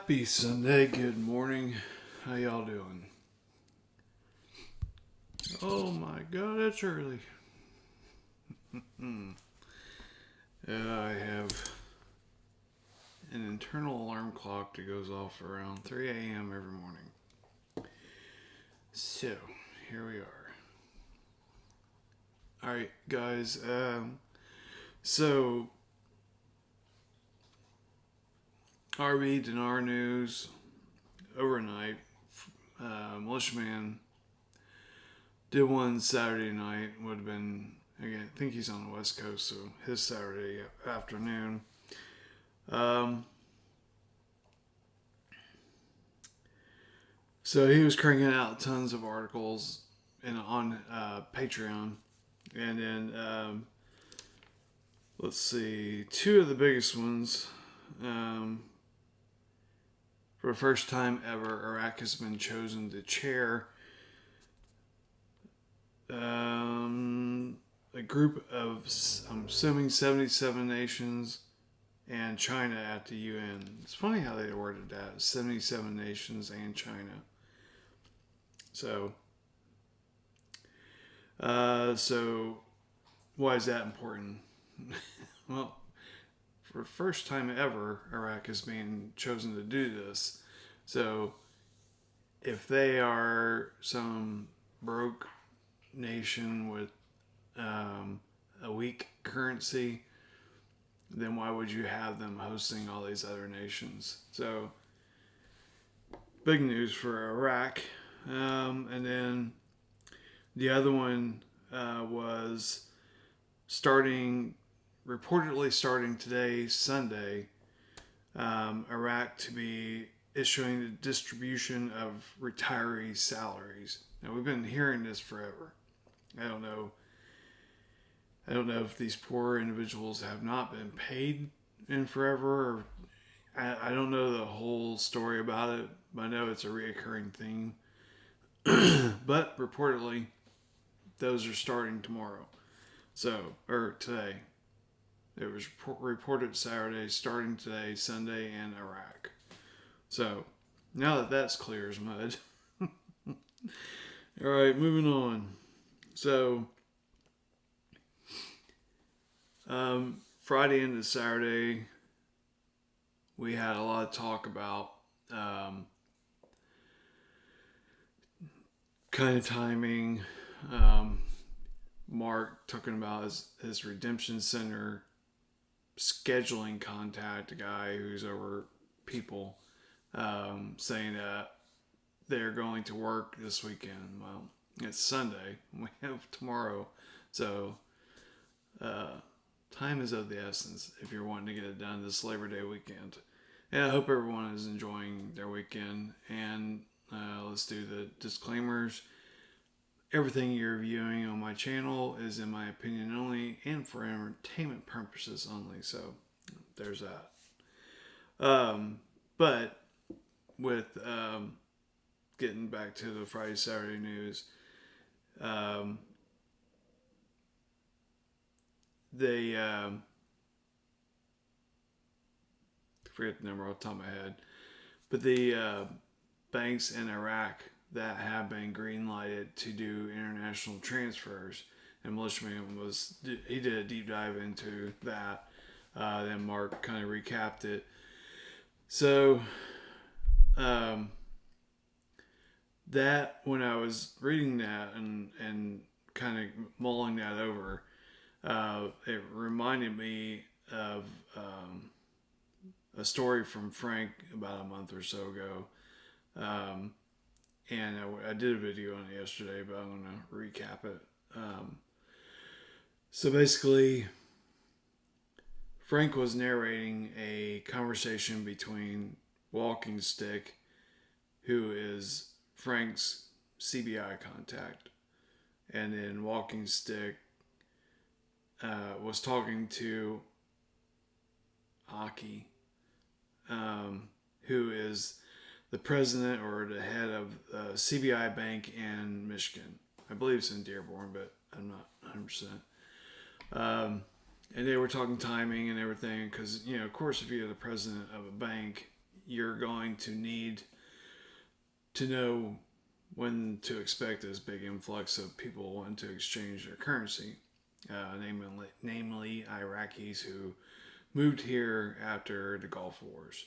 Happy Sunday, good morning. How y'all doing? Oh my god, it's early. I have an internal alarm clock that goes off around 3 a.m. every morning. So, here we are. Alright, guys. So, RB Dinar news overnight. Militiaman did one Saturday night. Would have been, again, I think he's on the West Coast, so his Saturday afternoon. So he was cranking out tons of articles on Patreon. And then, let's see, two of the biggest ones. For the first time ever, Iraq has been chosen to chair a group of, I'm assuming, 77 nations and China at the UN. It's funny how they worded that, 77 nations and China. So why is that important? Well, for the first time ever, Iraq is being chosen to do this. So if they are some broke nation with a weak currency, then why would you have them hosting all these other nations? So big news for Iraq. And then the other one was reportedly starting today, Sunday, Iraq to be issuing the distribution of retiree salaries. Now, we've been hearing this forever. I don't know if these poor individuals have not been paid in forever, or I don't know the whole story about it, but I know it's a reoccurring theme. But reportedly, those are starting tomorrow. Or today. It was reported Saturday, starting today, Sunday, in Iraq. So, now that that's clear as mud. Alright, moving on. So, Friday into Saturday, we had a lot of talk about kind of timing. Mark talking about his redemption center scheduling contact, a guy who's over people, saying that they're going to work this weekend. Well, it's Sunday. We have tomorrow. So, time is of the essence if you're wanting to get it done this Labor Day weekend. And I hope everyone is enjoying their weekend. And let's do the disclaimers. Everything you're viewing on my channel is in my opinion only and for entertainment purposes only. So there's that. But with getting back to the Friday, Saturday news, they forget the number off the top of my head, but the banks in Iraq that have been green lighted to do international transfers, and Militiaman he did a deep dive into that. Then Mark kind of recapped it. So that when I was reading that and kind of mulling that over, it reminded me of a story from Frank about a month or so ago. And I did a video on it yesterday, but I'm going to recap it. So basically, Frank was narrating a conversation between Walking Stick, who is Frank's CBI contact, and then Walking Stick was talking to Aki, who is the president or the head of CBI Bank in Michigan. I believe it's in Dearborn, but I'm not 100%. And they were talking timing and everything because, of course, if you're the president of a bank, you're going to need to know when to expect this big influx of people wanting to exchange their currency, namely Iraqis who moved here after the Gulf Wars.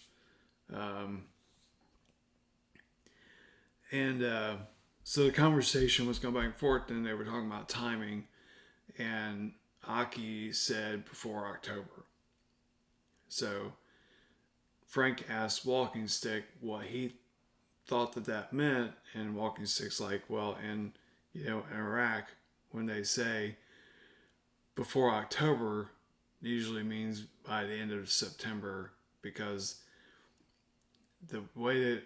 So the conversation was going back and forth, and they were talking about timing, and Aki said before October. So Frank asked Walking Stick what he thought that meant, and Walking Stick's like, well, in Iraq, when they say before October, it usually means by the end of September, because the way that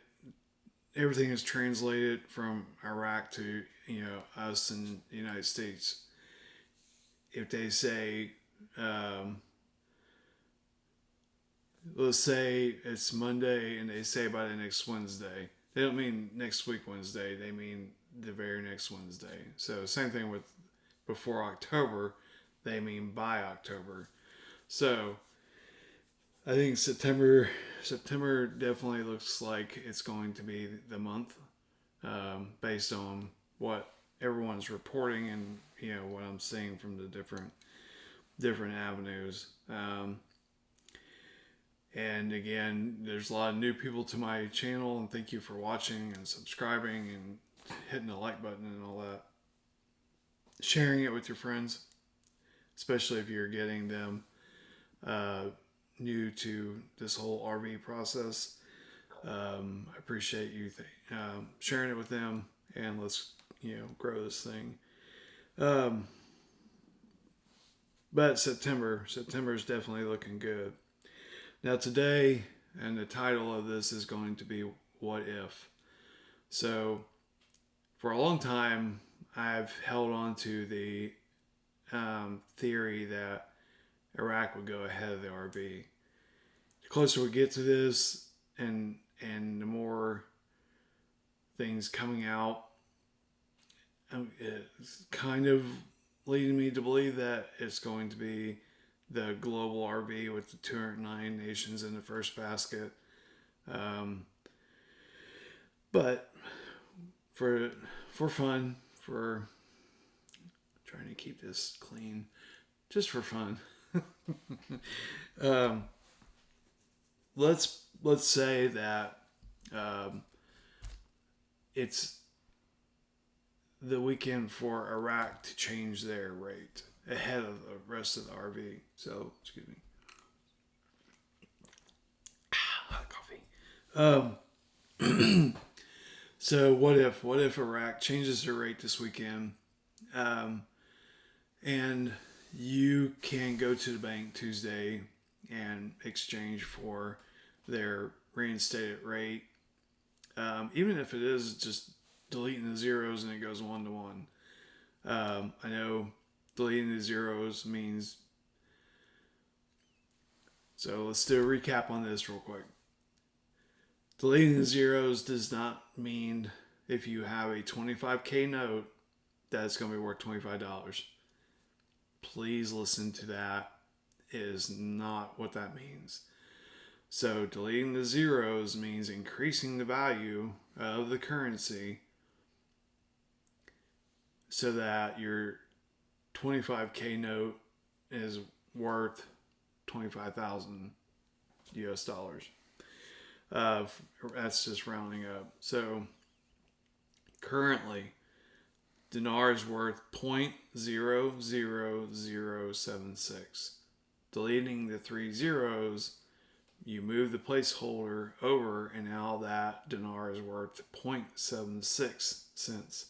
everything is translated from Iraq to us in the United States, if they say let's say it's Monday and they say by the next Wednesday, they don't mean next week Wednesday, they mean the very next Wednesday. So same thing with before October, they mean by October. So I think September definitely looks like it's going to be the month, based on what everyone's reporting and what I'm seeing from the different avenues. And again, there's a lot of new people to my channel, and thank you for watching and subscribing and hitting the like button and all that. Sharing it with your friends, especially if you're getting them new to this whole RV process. I appreciate you sharing it with them, and let's grow this thing. But September is definitely looking good. Now today, and the title of this is going to be What If? So for a long time, I've held on to the theory that Iraq would go ahead of the RV. The closer we get to this, and the more things coming out, it's kind of leading me to believe that it's going to be the global RV with the 209 nations in the first basket. But for fun, for trying to keep this clean, just for fun, let's say that it's the weekend for Iraq to change their rate ahead of the rest of the RV. So, excuse me. Hot coffee. So what if Iraq changes their rate this weekend, and you can go to the bank Tuesday and exchange for their reinstated rate, even if it is just deleting the zeros and it goes 1-to-1. I know deleting the zeros means, so let's do a recap on this real quick. Deleting the zeros does not mean if you have a $25K note that it's going to be worth $25. Please listen to that. It is not what that means. So deleting the zeros means increasing the value of the currency so that your 25K note is worth 25,000 US dollars. That's just rounding up. So currently, dinar is worth 0.00076. Deleting the 3 zeros, you move the placeholder over, and now that dinar is worth 0.76 cents.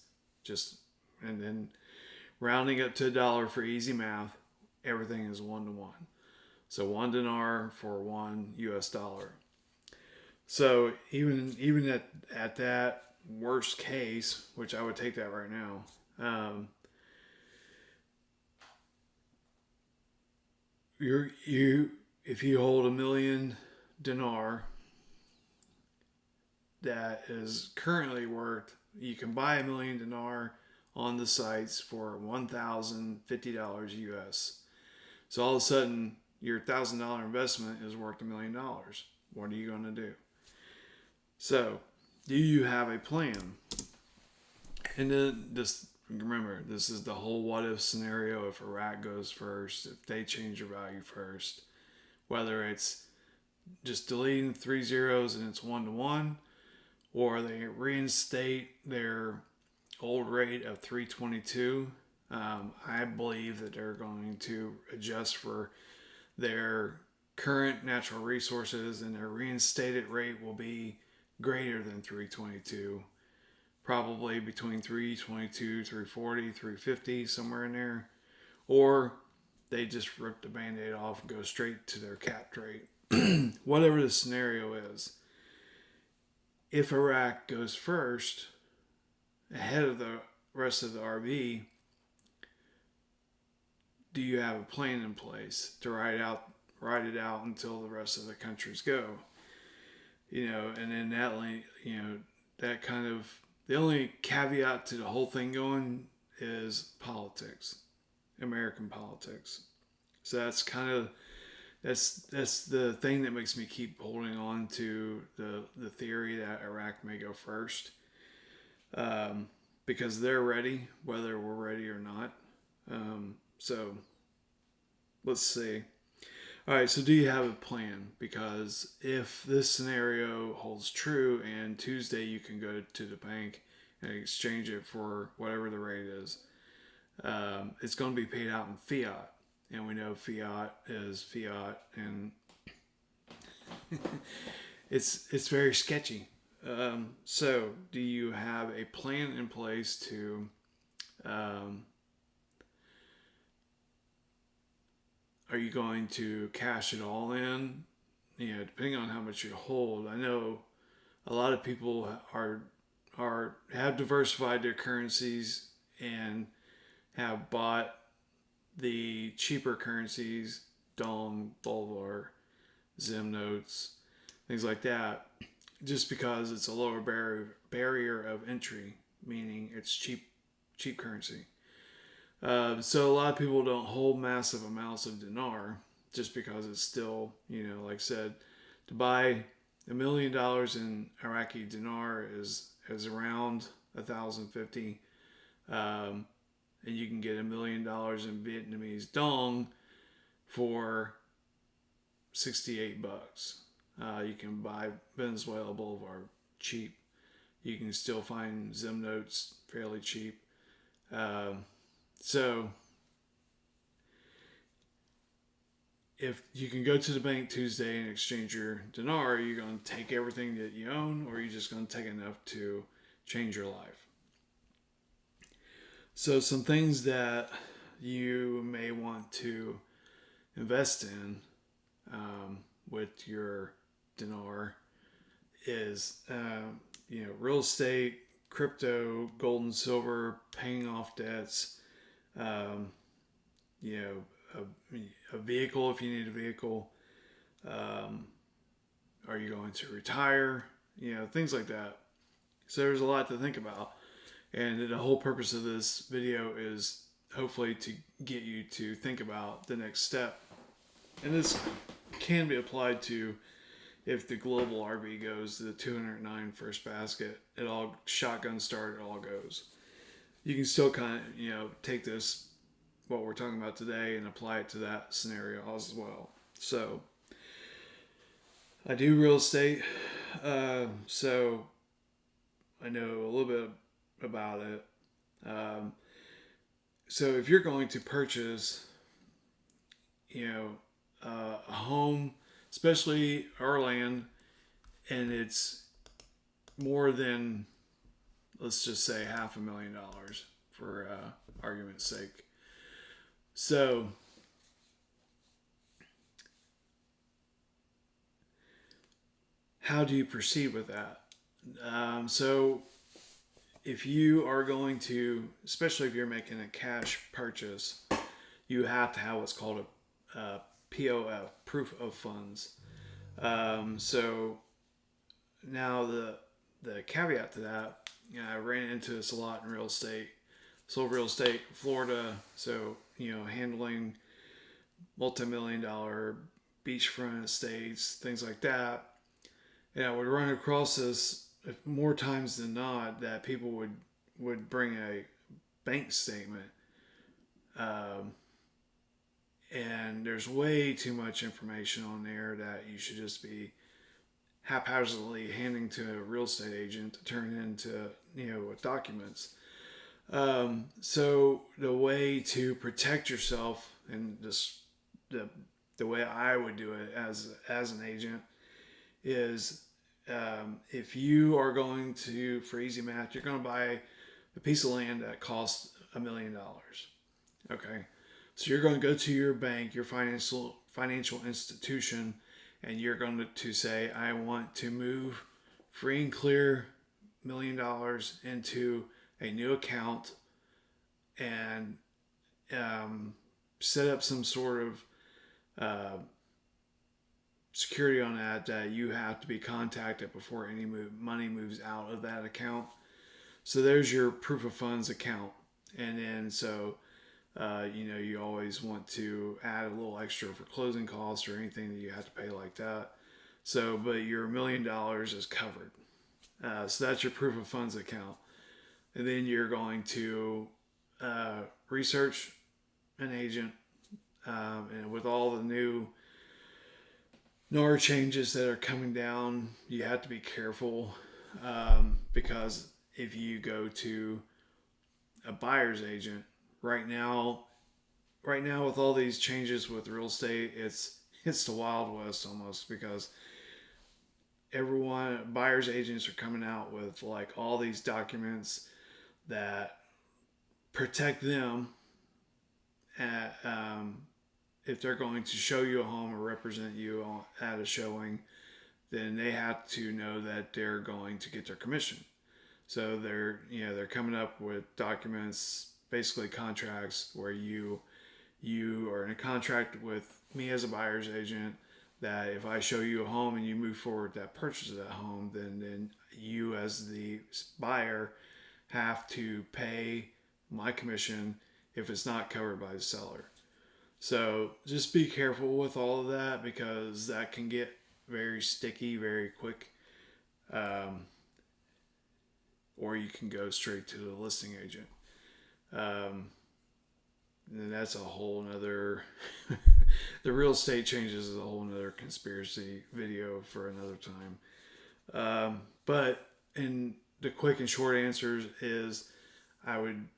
And then rounding up to $1 for easy math, everything is 1-to-1. So 1 dinar for 1 US dollar. So even at that worst case, which I would take that right now, if you hold 1 million dinar, that is currently worth, you can buy 1 million dinar on the sites for $1,050 US. So all of a sudden, your $1,000 investment is worth $1 million. What are you going to do? So, do you have a plan? And then just remember, this is the whole what if scenario. If Iraq goes first, if they change their value first, whether it's just deleting 3 zeros and it's 1 to 1, or they reinstate their old rate of 322. I believe that they're going to adjust for their current natural resources, and their reinstated rate will be greater than 322, probably between 322, 340, 350, somewhere in there. Or they just rip the band-aid off and go straight to their capped rate. Whatever the scenario is. If Iraq goes first, ahead of the rest of the RV, do you have a plan in place to ride it out until the rest of the countries go? And then that kind of, the only caveat to the whole thing going is politics, American politics. So that's the thing that makes me keep holding on to the theory that Iraq may go first, because they're ready, whether we're ready or not. So let's see. All right, so do you have a plan? Because if this scenario holds true and Tuesday you can go to the bank and exchange it for whatever the rate is, it's going to be paid out in fiat. And we know fiat is fiat, and it's very sketchy. So do you have a plan in place to are you going to cash it all in? Depending on how much you hold. I know a lot of people have diversified their currencies and have bought the cheaper currencies, Dong, Bolivar, Zim notes, things like that, just because it's a lower barrier of entry, meaning it's cheap currency. So a lot of people don't hold massive amounts of dinar just because it's still, like I said, to buy $1 million in Iraqi dinar is around 1,050, and you can get $1 million in Vietnamese dong for $68. You can buy Venezuela Bolivar cheap. You can still find Zim notes fairly cheap. So if you can go to the bank Tuesday and exchange your dinar, are you going to take everything that you own, or are you just going to take enough to change your life? So some things that you may want to invest in with your dinar is, real estate, crypto, gold and silver, paying off debts, a vehicle if you need a vehicle. Are you going to retire? Things like that. So there's a lot to think about. And the whole purpose of this video is hopefully to get you to think about the next step. And this can be applied to if the global RV goes to the 209 first basket, it all shotgun start, it all goes. You can still kind of, take this, what we're talking about today, and apply it to that scenario as well. So I do real estate, so I know a little bit about it. So if you're going to purchase, a home, especially our land, and it's more than, let's just say, $500,000 for argument's sake. So how do you proceed with that? So if you are going to, especially if you're making a cash purchase, you have to have what's called a POF, proof of funds. So now the caveat to that, I ran into this a lot in real estate. Sold real estate in Florida, so handling multi-million-dollar beachfront estates, things like that. And I would run across this more times than not, that people would bring a bank statement, um, and there's way too much information on there that you should just be haphazardly handing to a real estate agent to turn into, with documents. So the way to protect yourself, and just the the way I would do it as an agent, is, if you are going to, for easy math, you're going to buy a piece of land that costs $1 million. Okay, so you're going to go to your bank, your financial institution, and you're going to say, I want to move free and clear $1 million into a new account, and set up some sort of uh, security on that you have to be contacted before any money moves out of that account. So there's your proof of funds account. And then so you always want to add a little extra for closing costs or anything that you have to pay like that. So, but your $1 million is covered. So that's your proof of funds account. And then you're going to research an agent, and with all the new NAR changes that are coming down, you have to be careful, because if you go to a buyer's agent right now, with all these changes with real estate, it's the Wild West almost, because buyer's agents are coming out with like all these documents that protect them at, if they're going to show you a home or represent you at a showing, then they have to know that they're going to get their commission. So they're coming up with documents, basically contracts, where you are in a contract with me as a buyer's agent, that if I show you a home and you move forward that purchase of that home, then you as the buyer have to pay my commission if it's not covered by the seller. So just be careful with all of that, because that can get very sticky very quick. Or you can go straight to the listing agent. And that's a whole nother, the real estate changes is a whole nother conspiracy video for another time. But in the quick and short answers is, I would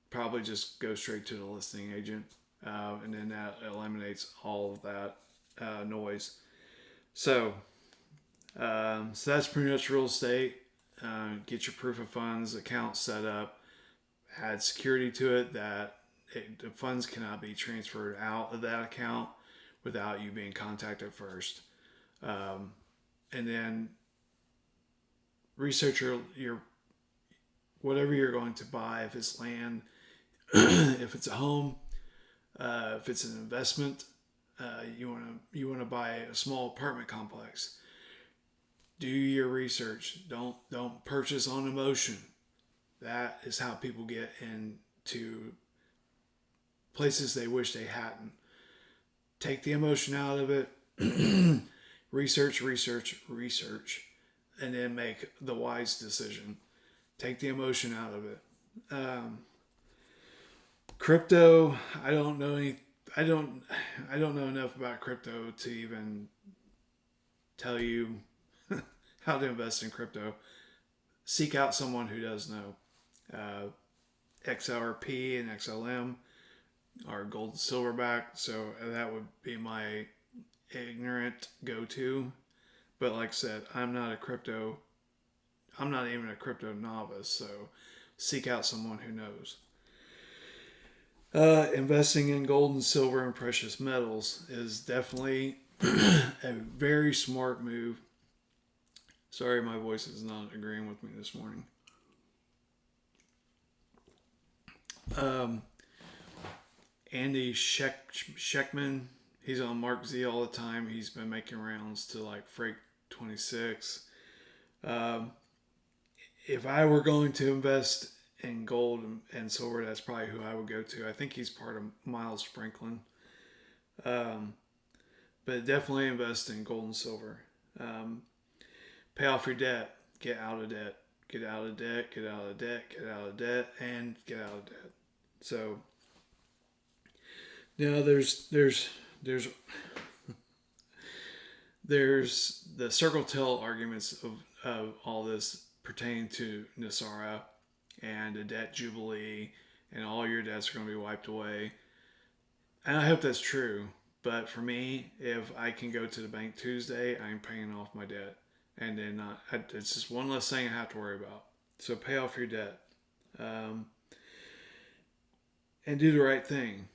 probably just go straight to the listing agent, and then that eliminates all of that noise. So, so that's pretty much real estate. Get your proof of funds account set up. Add security to it that the funds cannot be transferred out of that account without you being contacted first. And then research your whatever you're going to buy. If it's land, if it's a home, if it's an investment, you want to buy a small apartment complex. Do your research. Don't purchase on emotion. That is how people get into places they wish they hadn't. Take the emotion out of it. research, and then make the wise decision. Take the emotion out of it. Crypto, I don't know enough about crypto to even tell you how to invest in crypto. Seek out someone who does know. XRP and XLM are gold and silverback, so that would be my ignorant go-to. But like I said, I'm not even a crypto novice, so seek out someone who knows. Investing in gold and silver and precious metals is definitely a very smart move. Sorry, my voice is not agreeing with me this morning. Andy Scheckman, he's on Mark Z all the time. He's been making rounds to like Freight 26. If I were going to invest in gold and silver, that's probably who I would go to. I think he's part of Miles Franklin. But definitely invest in gold and silver. Pay off your debt. Get out of debt. Get out of debt. Get out of debt. Get out of debt. And get out of debt. So now there's the circle tail arguments of all this pertaining to Nasara and a debt jubilee, and all your debts are going to be wiped away. And I hope that's true. But for me, if I can go to the bank Tuesday, I'm paying off my debt. And then it's just one less thing I have to worry about. So pay off your debt. And do the right thing.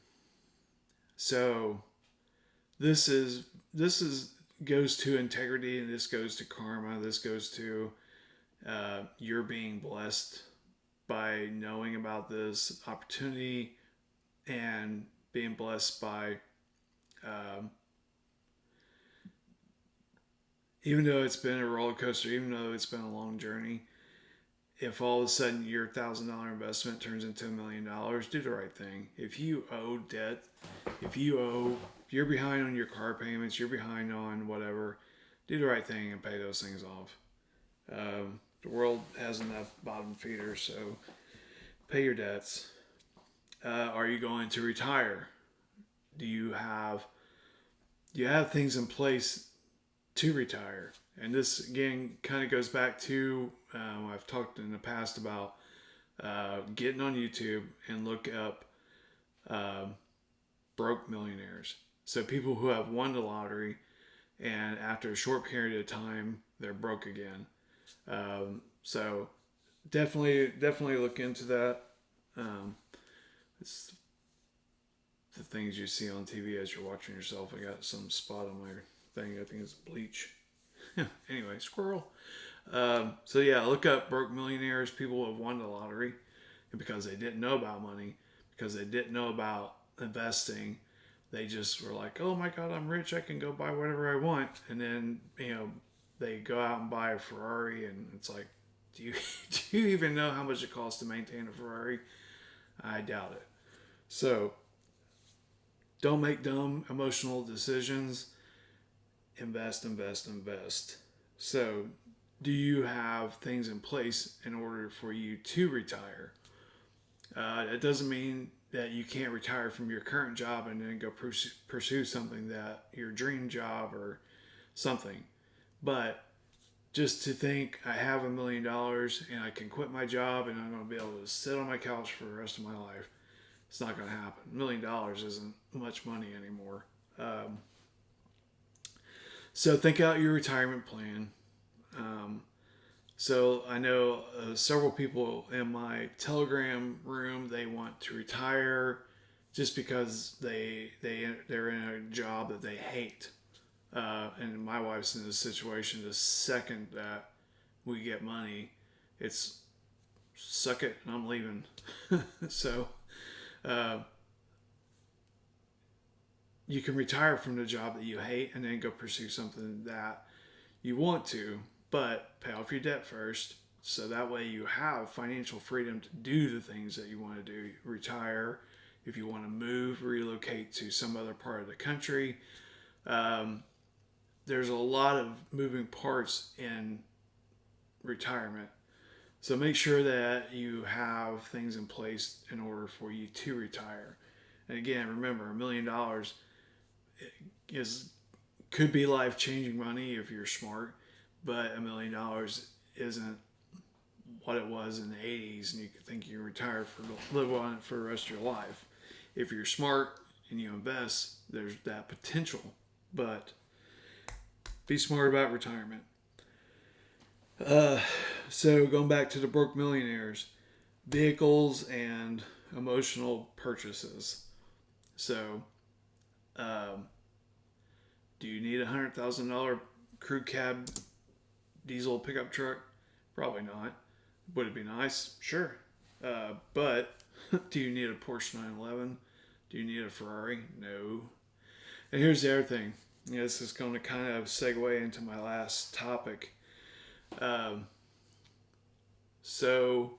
So this goes to integrity, and this goes to karma. This goes to you're being blessed by knowing about this opportunity and being blessed by even though it's been a roller coaster, even though it's been a long journey, if all of a sudden your $1,000 investment turns into $1 million, do the right thing. If you owe debt, if you're behind on your car payments, you're behind on whatever, do the right thing and pay those things off. The world has enough bottom feeders, so pay your debts. Are you going to retire? Do you have things in place to retire? And this again kind of goes back to I've talked in the past about getting on YouTube and look up broke millionaires. So people who have won the lottery and after a short period of time they're broke again. So definitely look into that. It's the things you see on TV as you're watching yourself. I got some spot on my thing. I think it's bleach. Anyway, squirrel. So yeah, look up broke millionaires, people who have won the lottery, and because they didn't know about money, because they didn't know about investing, they just were like, "Oh my God, I'm rich. I can go buy whatever I want." And then they go out and buy a Ferrari, and it's like, do you even know how much it costs to maintain a Ferrari? I doubt it. So don't make dumb emotional decisions. Invest. So do you have things in place in order for you to retire? It doesn't mean that you can't retire from your current job and then go pursue something that your dream job or something. But just to think I have $1 million and I can quit my job and I'm going to be able to sit on my couch for the rest of my life, it's not going to happen. $1 million isn't much money anymore. So think out your retirement plan. So I know several people in my Telegram room, they want to retire just because they're in a job that they hate. And my wife's in this situation. The second that we get money, it's suck it and I'm leaving. So you can retire from the job that you hate and then go pursue something that you want to, but pay off your debt first. So that way you have financial freedom to do the things that you want to do. Retire, if you want to move, relocate to some other part of the country. There's a lot of moving parts in retirement. So make sure that you have things in place in order for you to retire. And again, remember, $1 million could be life-changing money if you're smart, but $1 million isn't what it was in the 80s, and you could think you retire live on it for the rest of your life. If you're smart and you invest, there's that potential, but be smart about retirement. So going back to the broke millionaires, vehicles and emotional purchases. So, do you need a $100,000 crew cab diesel pickup truck? Probably not. Would it be nice? Sure. But do you need a Porsche 911? Do you need a Ferrari? No. And here's the other thing. This is going to kind of segue into my last topic. So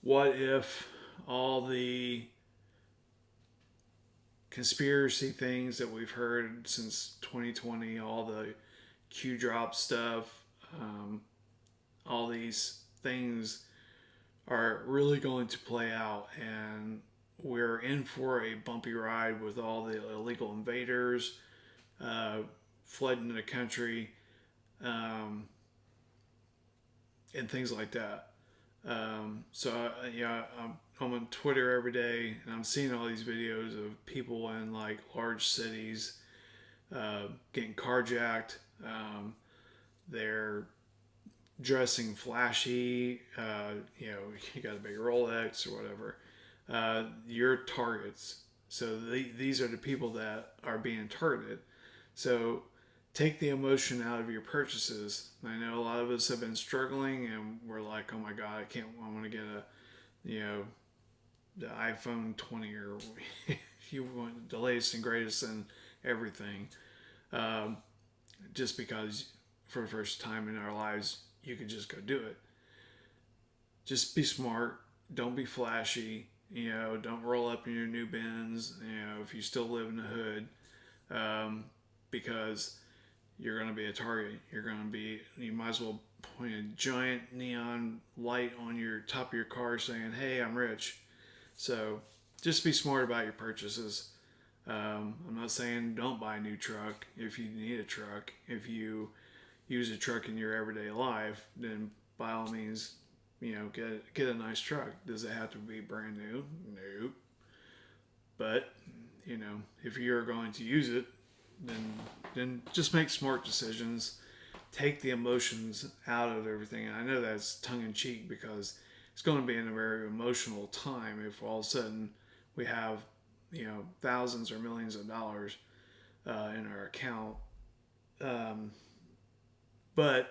what if all the conspiracy things that we've heard since 2020, all the Q drop stuff, all these things are really going to play out, and we're in for a bumpy ride with all the illegal invaders flooding the country, and things like that. I'm on Twitter every day, and I'm seeing all these videos of people in like large cities getting carjacked. They're dressing flashy. You got a big Rolex or whatever. You're targets. So these are the people that are being targeted. So take the emotion out of your purchases. I know a lot of us have been struggling, and we're like, oh my God, I want to get the iPhone 20, or if you want the latest and greatest and everything. Just because for the first time in our lives, you could just go do it. Just be smart. Don't be flashy. Don't roll up in your new Benz, if you still live in the hood, because you're going to be a target. You might as well point a giant neon light on your top of your car saying, hey, I'm rich. So just be smart about your purchases. I'm not saying don't buy a new truck if you need a truck. If you use a truck in your everyday life, then by all means, get a nice truck. Does it have to be brand new? Nope. But, if you're going to use it, then just make smart decisions. Take the emotions out of everything. And I know that's tongue in cheek, because it's going to be in a very emotional time if all of a sudden we have, thousands or millions of dollars in our account. But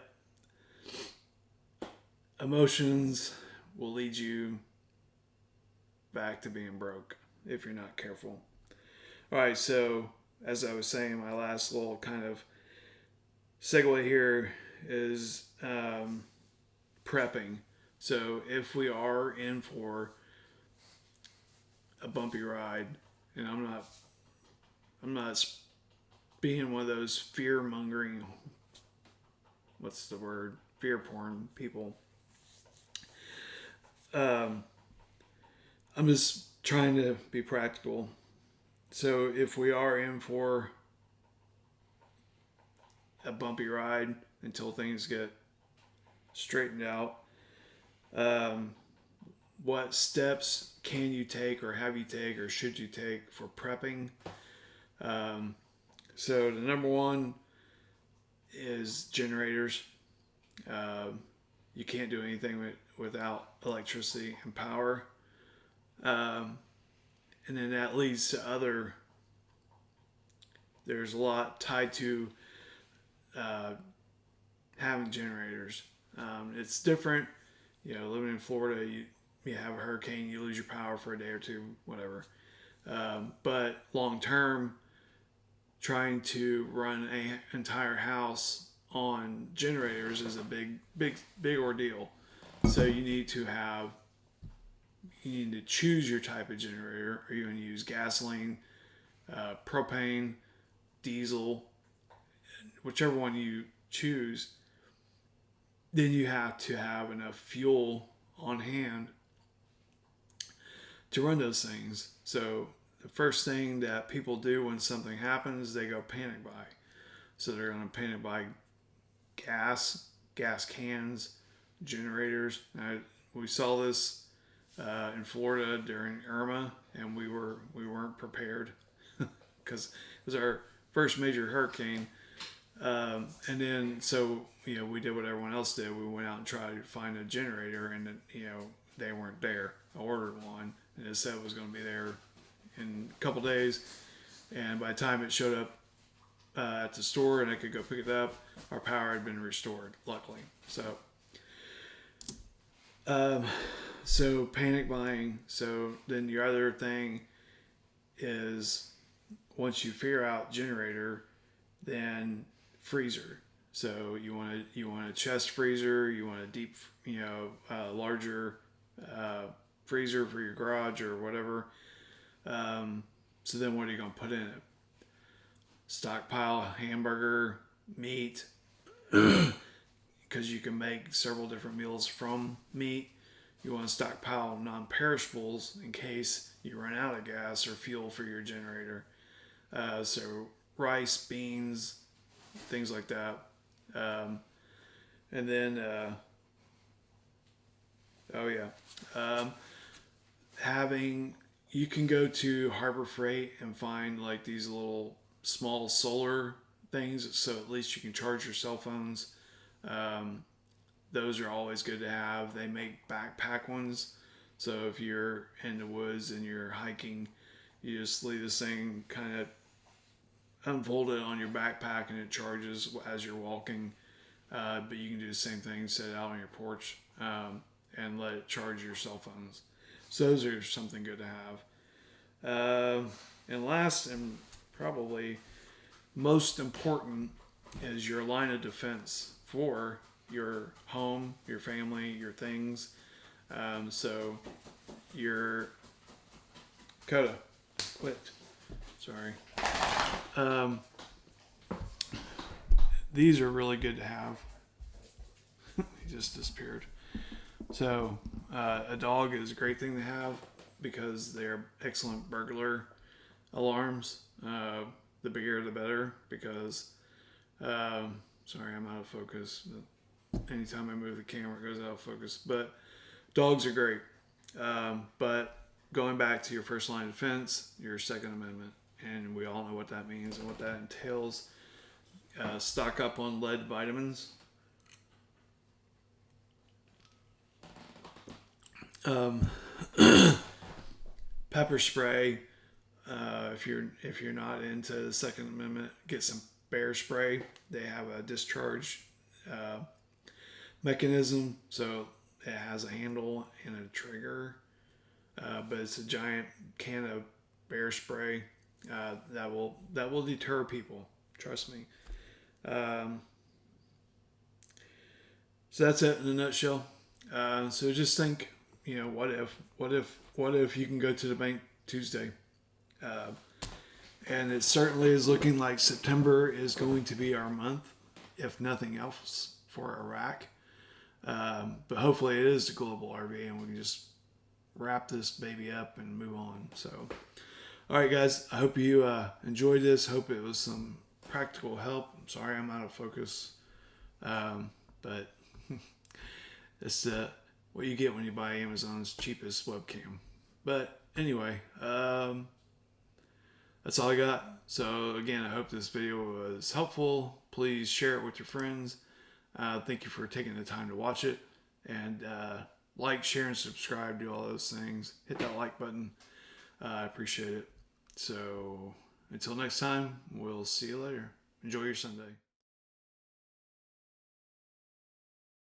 emotions will lead you back to being broke if you're not careful. All right, so as I was saying, my last little kind of segue here is prepping. So if we are in for a bumpy ride, and I'm not being one of those fear-mongering, what's the word, fear porn people. I'm just trying to be practical. So if we are in for a bumpy ride until things get straightened out, what steps can you take, or have you take, or should you take for prepping? So the number one is generators. You can't do anything without electricity and power. And then that leads to there's a lot tied to having generators. It's different, living in Florida, you have a hurricane, you lose your power for a day or two, whatever. But long term, trying to run an entire house on generators is a big ordeal. So you need to choose your type of generator. Are you going to use gasoline, propane, diesel, whichever one you choose? Then you have to have enough fuel on hand to run those things. So the first thing that people do when something happens, they go panic buy. So they're going to panic buy gas cans, generators. Now, we saw this in Florida during Irma, and we weren't prepared because it was our first major hurricane. And then so we did what everyone else did. We went out and tried to find a generator, and they weren't there. I ordered one, and it said it was going to be there in a couple days. And by the time it showed up at the store and I could go pick it up, our power had been restored, luckily. So panic buying. So then your other thing is, once you figure out generator, then freezer. So you want a chest freezer, you want a deep, larger freezer for your garage or whatever. So then what are you going to put in it? Stockpile hamburger, meat, because you can make several different meals from meat. You want to stockpile non-perishables in case you run out of gas or fuel for your generator. So rice, beans, things like that. And then, you can go to Harbor Freight and find like these little small solar things, so at least you can charge your cell phones. Those are always good to have. They make backpack ones, so if you're in the woods and you're hiking, you just leave this thing kind of unfolded on your backpack and it charges as you're walking. But you can do the same thing, set it out on your porch, and let it charge your cell phones. So those are something good to have. And last and probably most important is your line of defense for your home, your family, your things. So your Coda quit. Sorry. These are really good to have. He just disappeared. So a dog is a great thing to have because they're excellent burglar alarms. The bigger the better, because sorry, I'm out of focus. Anytime I move the camera, it goes out of focus. But dogs are great. But going back to your first line of defense, your Second Amendment, and we all know what that means and what that entails. Stock up on lead vitamins. Pepper spray. If you're not into the Second Amendment, get some bear spray. They have a discharge mechanism, so it has a handle and a trigger, but it's a giant can of bear spray that will deter people. Trust me. So that's it in a nutshell. So just think, what if you can go to the bank Tuesday? And it certainly is looking like September is going to be our month, if nothing else, for Iraq. But hopefully it is the global RV and we can just wrap this baby up and move on. So, all right, guys, I hope you enjoyed this. Hope it was some practical help. I'm sorry I'm out of focus. But it's what you get when you buy Amazon's cheapest webcam. But anyway, that's all I got. So again, I hope this video was helpful. Please share it with your friends. Thank you for taking the time to watch it. And like, share, and subscribe. Do all those things. Hit that like button. I appreciate it. So until next time, we'll see you later. Enjoy your Sunday.